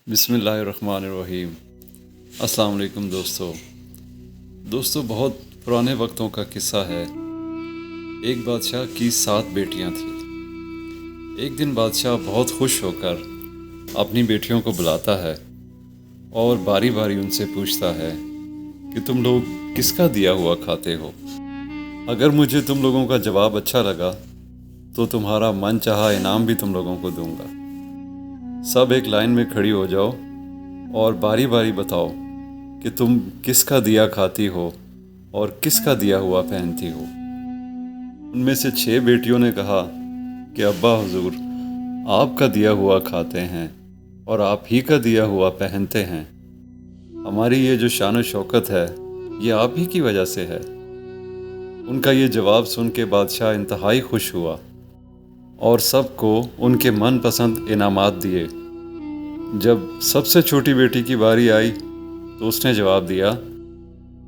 بسم اللہ الرحمن الرحیم۔ السلام علیکم دوستو، بہت پرانے وقتوں کا قصہ ہے۔ ایک بادشاہ کی 7 بیٹیاں تھیں۔ ایک دن بادشاہ بہت خوش ہو کر اپنی بیٹیوں کو بلاتا ہے اور باری باری ان سے پوچھتا ہے کہ تم لوگ کس کا دیا ہوا کھاتے ہو؟ اگر مجھے تم لوگوں کا جواب اچھا لگا تو تمہارا من چاہا انعام بھی تم لوگوں کو دوں گا۔ سب ایک لائن میں کھڑی ہو جاؤ اور باری باری بتاؤ کہ تم کس کا دیا کھاتی ہو اور کس کا دیا ہوا پہنتی ہو۔ ان میں سے 6 بیٹیوں نے کہا کہ ابا حضور، آپ کا دیا ہوا کھاتے ہیں اور آپ ہی کا دیا ہوا پہنتے ہیں۔ ہماری یہ جو شان و شوکت ہے یہ آپ ہی کی وجہ سے ہے۔ ان کا یہ جواب سن کے بادشاہ انتہائی خوش ہوا اور سب کو ان کے من پسند انعامات دیے۔ جب سب سے چھوٹی بیٹی کی باری آئی تو اس نے جواب دیا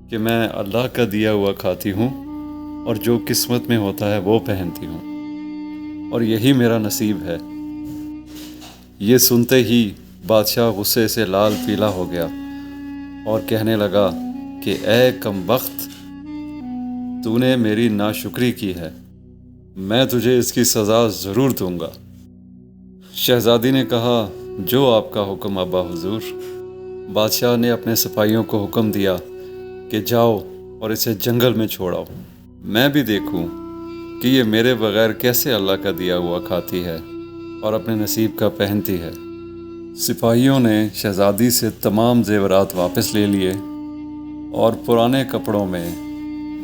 کہ میں اللہ کا دیا ہوا کھاتی ہوں اور جو قسمت میں ہوتا ہے وہ پہنتی ہوں، اور یہی میرا نصیب ہے۔ یہ سنتے ہی بادشاہ غصے سے لال پیلا ہو گیا اور کہنے لگا کہ اے کم بخت، تو نے میری ناشکری کی ہے، میں تجھے اس کی سزا ضرور دوں گا۔ شہزادی نے کہا جو آپ کا حکم ابا حضور۔ بادشاہ نے اپنے سپاہیوں کو حکم دیا کہ جاؤ اور اسے جنگل میں چھوڑاؤ، میں بھی دیکھوں کہ یہ میرے بغیر کیسے اللہ کا دیا ہوا کھاتی ہے اور اپنے نصیب کا پہنتی ہے۔ سپاہیوں نے شہزادی سے تمام زیورات واپس لے لیے اور پرانے کپڑوں میں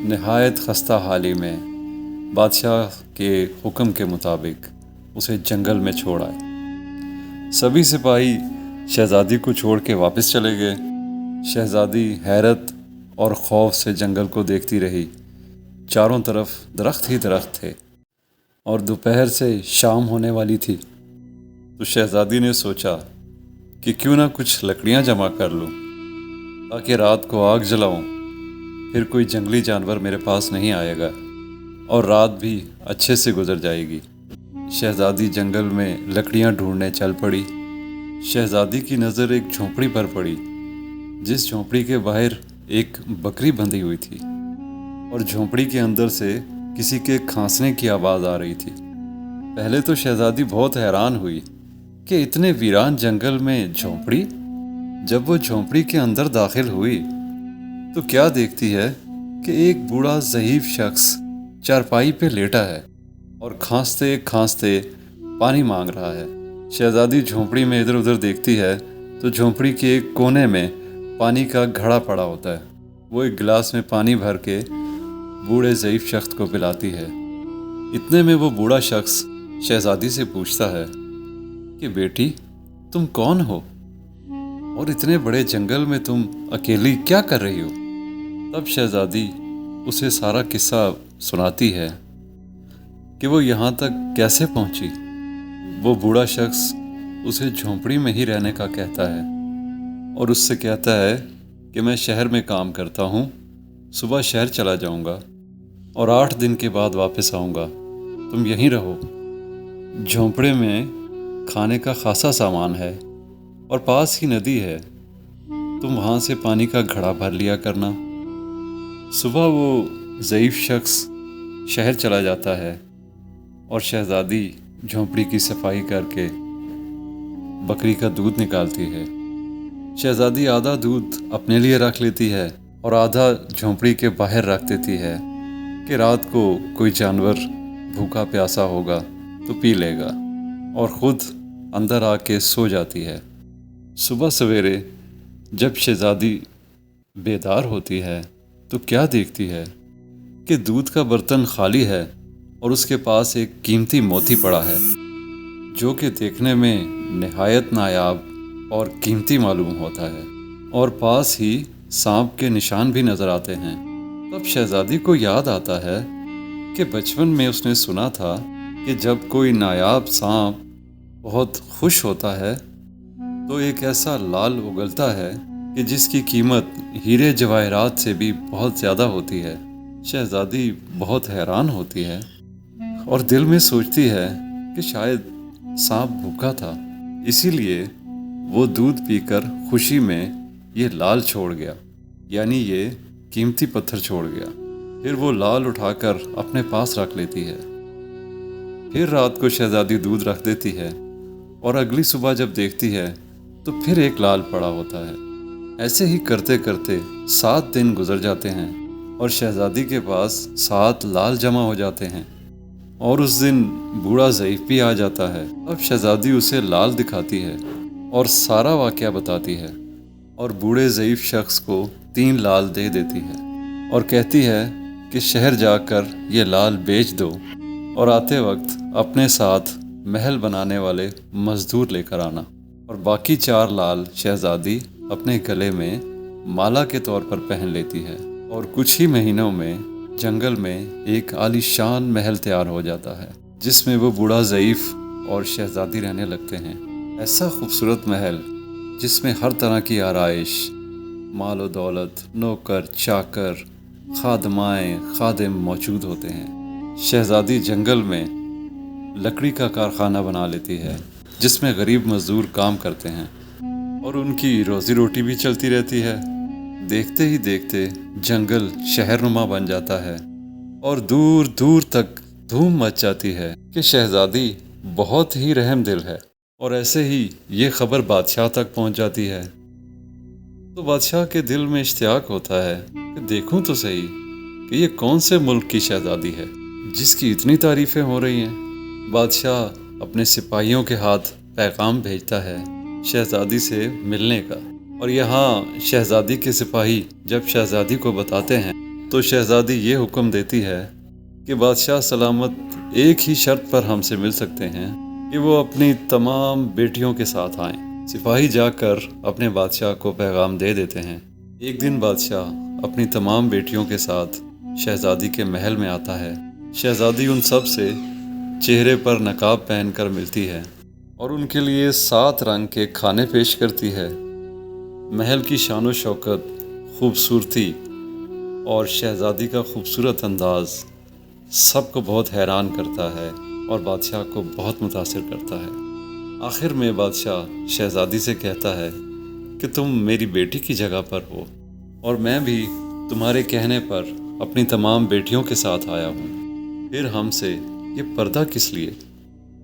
نہایت خستہ حالی میں بادشاہ کے حکم کے مطابق اسے جنگل میں چھوڑ آئے۔ سبھی سپاہی شہزادی کو چھوڑ کے واپس چلے گئے۔ شہزادی حیرت اور خوف سے جنگل کو دیکھتی رہی۔ چاروں طرف درخت ہی درخت تھے اور دوپہر سے شام ہونے والی تھی، تو شہزادی نے سوچا کہ کیوں نہ کچھ لکڑیاں جمع کر لوں تاکہ رات کو آگ جلاؤں، پھر کوئی جنگلی جانور میرے پاس نہیں آئے گا اور رات بھی اچھے سے گزر جائے گی۔ شہزادی جنگل میں لکڑیاں ڈھونڈنے چل پڑی۔ شہزادی کی نظر ایک جھونپڑی پر پڑی، جس جھونپڑی کے باہر ایک بکری بندھی ہوئی تھی اور جھونپڑی کے اندر سے کسی کے کھانسنے کی آواز آ رہی تھی۔ پہلے تو شہزادی بہت حیران ہوئی کہ اتنے ویران جنگل میں جھونپڑی۔ جب وہ جھونپڑی کے اندر داخل ہوئی تو کیا دیکھتی ہے کہ ایک بوڑھا ضعیف شخص چارپائی پہ لیٹا ہے اور کھانستے کھانستے پانی مانگ رہا ہے۔ شہزادی جھونپڑی میں ادھر ادھر دیکھتی ہے تو جھونپڑی کے ایک کونے میں پانی کا گھڑا پڑا ہوتا ہے۔ وہ ایک گلاس میں پانی بھر کے بوڑھے ضعیف شخص کو پلاتی ہے۔ اتنے میں وہ بوڑھا شخص شہزادی سے پوچھتا ہے کہ بیٹی، تم کون ہو اور اتنے بڑے جنگل میں تم اکیلی کیا کر رہی ہو؟ تب شہزادی اسے سارا قصہ سناتی ہے کہ وہ یہاں تک کیسے پہنچی۔ وہ بوڑھا شخص اسے جھونپڑی میں ہی رہنے کا کہتا ہے اور اس سے کہتا ہے کہ میں شہر میں کام کرتا ہوں، صبح شہر چلا جاؤں گا اور 8 دن کے بعد واپس آؤں گا، تم یہیں رہو۔ جھونپڑے میں کھانے کا خاصا سامان ہے اور پاس ہی ندی ہے، تم وہاں سے پانی کا گھڑا بھر لیا کرنا۔ صبح وہ ضعیف شخص شہر چلا جاتا ہے اور شہزادی جھونپڑی کی صفائی کر کے بکری کا دودھ نکالتی ہے۔ شہزادی آدھا دودھ اپنے لیے رکھ لیتی ہے اور آدھا جھونپڑی کے باہر رکھ دیتی ہے کہ رات کو کوئی جانور بھوکا پیاسا ہوگا تو پی لے گا، اور خود اندر آ کے سو جاتی ہے۔ صبح سویرے جب شہزادی بیدار ہوتی ہے تو کیا دیکھتی ہے کہ دودھ کا برتن خالی ہے اور اس کے پاس ایک قیمتی موتی پڑا ہے، جو کہ دیکھنے میں نہایت نایاب اور قیمتی معلوم ہوتا ہے، اور پاس ہی سانپ کے نشان بھی نظر آتے ہیں۔ تب شہزادی کو یاد آتا ہے کہ بچپن میں اس نے سنا تھا کہ جب کوئی نایاب سانپ بہت خوش ہوتا ہے تو ایک ایسا لال اگلتا ہے کہ جس کی قیمت ہیرے جواہرات سے بھی بہت زیادہ ہوتی ہے۔ شہزادی بہت حیران ہوتی ہے اور دل میں سوچتی ہے کہ شاید سانپ بھوکا تھا، اسی لیے वो दूध पीकर खुशी में ये लाल छोड़ गया, यानी ये कीमती पत्थर छोड़ गया। फिर वो लाल उठाकर अपने पास रख लेती है। फिर रात को शहजादी दूध रख देती है और अगली सुबह जब देखती है तो फिर एक लाल पड़ा होता है। ऐसे ही करते करते 7 दिन गुजर जाते हैं और शहजादी के पास 7 लाल जमा हो जाते हैं। और उस दिन बूढ़ा ज़ईफ़ भी आ जाता है। अब शहजादी उसे लाल दिखाती है और सारा वाक़या बताती है और बूढ़े ज़ईफ़ शख्स को 3 लाल दे देती है और कहती है कि शहर जाकर ये लाल बेच दो और आते वक्त अपने साथ महल बनाने वाले मज़दूर लेकर आना। और बाकी 4 लाल शहजादी अपने गले में माला के तौर पर पहन लेती है और कुछ ही महीनों में जंगल में एक आलीशान महल तैयार हो जाता है, जिसमें वो बूढ़ा ज़ईफ़ और शहजादी रहने लगते हैं। ऐसा खूबसूरत महल जिसमें हर तरह की आराइश, माल व दौलत, नौकर चाकर, खादमाएँ खादिम मौजूद होते हैं। शहजादी जंगल में लकड़ी का कारखाना बना लेती है जिसमें गरीब मज़दूर काम करते हैं और उनकी रोज़ी रोटी भी चलती रहती है। देखते ही देखते जंगल शहरनुमा बन जाता है और दूर दूर तक धूम मच जाती है कि शहजादी बहुत ही रहमदिल है। और ऐसे ही ये खबर बादशाह तक पहुंच जाती है तो बादशाह के दिल में इश्तियाक होता है कि देखूं तो सही कि ये कौन से मुल्क की शहजादी है जिसकी इतनी तारीफ़ें हो रही हैं। बादशाह अपने सिपाहियों के हाथ पैगाम भेजता है शहजादी से मिलने का। और यहाँ शहजादी के सिपाही जब शहजादी को बताते हैं तो शहजादी ये हुक्म देती है कि बादशाह सलामत एक ही शर्त पर हमसे मिल सकते हैं कि वो अपनी तमाम बेटियों के साथ आएं। सिपाही जाकर अपने बादशाह को पैगाम दे देते हैं। एक दिन बादशाह अपनी तमाम बेटियों के साथ शहजादी के महल में आता है। शहजादी उन सब से चेहरे पर नकाब पहनकर मिलती है और उनके लिए 7 रंग के खाने पेश करती है। महल की शान व शौकत, खूबसूरती और शहजादी का खूबसूरत अंदाज़ सबको बहुत हैरान करता है और बादशाह को बहुत मुतासिर करता है। आखिर में बादशाह शहजादी से कहता है कि तुम मेरी बेटी की जगह पर हो और मैं भी तुम्हारे कहने पर अपनी तमाम बेटियों के साथ आया हूँ। फिर हमसे ये पर्दा किस लिए?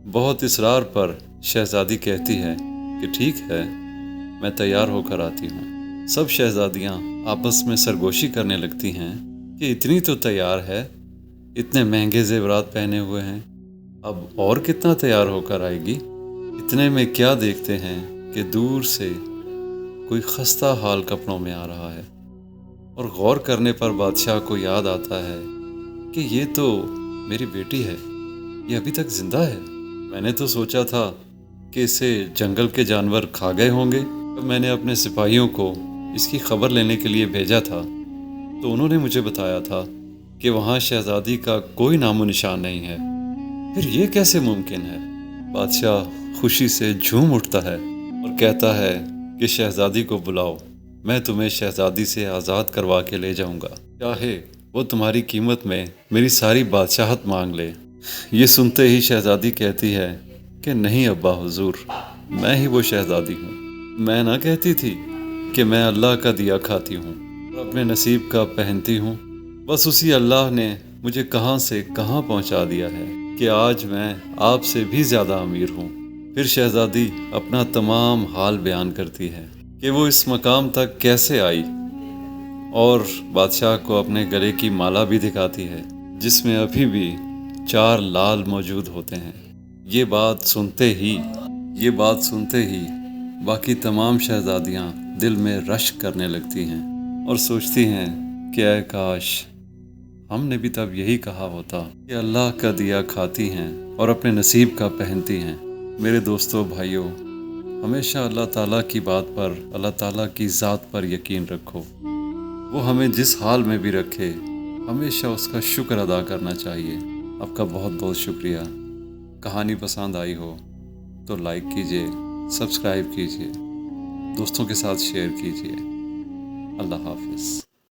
बहुत इसरार पर शहजादी कहती है कि ठीक है, मैं तैयार होकर आती हूँ। सब शहजादियाँ आपस में सरगोशी करने लगती हैं कि इतनी तो तैयार है, इतने महंगे ज़ेवरात पहने हुए हैं, अब और कितना तैयार होकर आएगी। इतने में क्या देखते हैं कि दूर से कोई खस्ता हाल कपड़ों में आ रहा है और गौर करने पर बादशाह को याद आता है कि ये तो मेरी बेटी है, ये अभी तक ज़िंदा है। मैंने तो सोचा था कि इसे जंगल के जानवर खा गए होंगे। तो मैंने अपने सिपाहियों को इसकी खबर लेने के लिए भेजा था तो उन्होंने मुझे बताया था कि वहाँ शहजादी का कोई नामो निशान नहीं है। फिर ये कैसे मुमकिन है? बादशाह खुशी से झूम उठता है और कहता है कि शहजादी को बुलाओ, मैं तुम्हें शहजादी से आज़ाद करवा के ले जाऊंगा, चाहे वो तुम्हारी कीमत में मेरी सारी बादशाहत मांग ले। ये सुनते ही शहजादी कहती है कि नहीं अब्बा हुजूर, मैं ही वो शहजादी हूँ। मैं ना कहती थी कि मैं अल्लाह का दिया खाती हूँ और अपने नसीब का पहनती हूँ। बस उसी अल्लाह ने मुझे कहाँ से कहाँ पहुँचा दिया है कि आज मैं आपसे भी ज़्यादा अमीर हूँ। फिर शहजादी अपना तमाम हाल बयान करती है कि वो इस मकाम तक कैसे आई और बादशाह को अपने गले की माला भी दिखाती है जिसमें अभी भी 4 लाल मौजूद होते हैं। ये बात सुनते ही बाकी तमाम शहजादियाँ दिल में रश्क करने लगती हैं और सोचती हैं कि ऐ काश हमने भी तब यही कहा होता कि अल्लाह का दिया खाती हैं और अपने नसीब का पहनती हैं। मेरे दोस्तों भाइयों, हमेशा अल्लाह ताला की बात पर, अल्लाह ताला की ज़ात पर यकीन रखो। वो हमें जिस हाल में भी रखे, हमेशा उसका शुक्र अदा करना चाहिए। आपका बहुत बहुत शुक्रिया। कहानी पसंद आई हो तो लाइक कीजिए, सब्सक्राइब कीजिए, दोस्तों के साथ शेयर कीजिए। अल्लाह हाफ़िज़।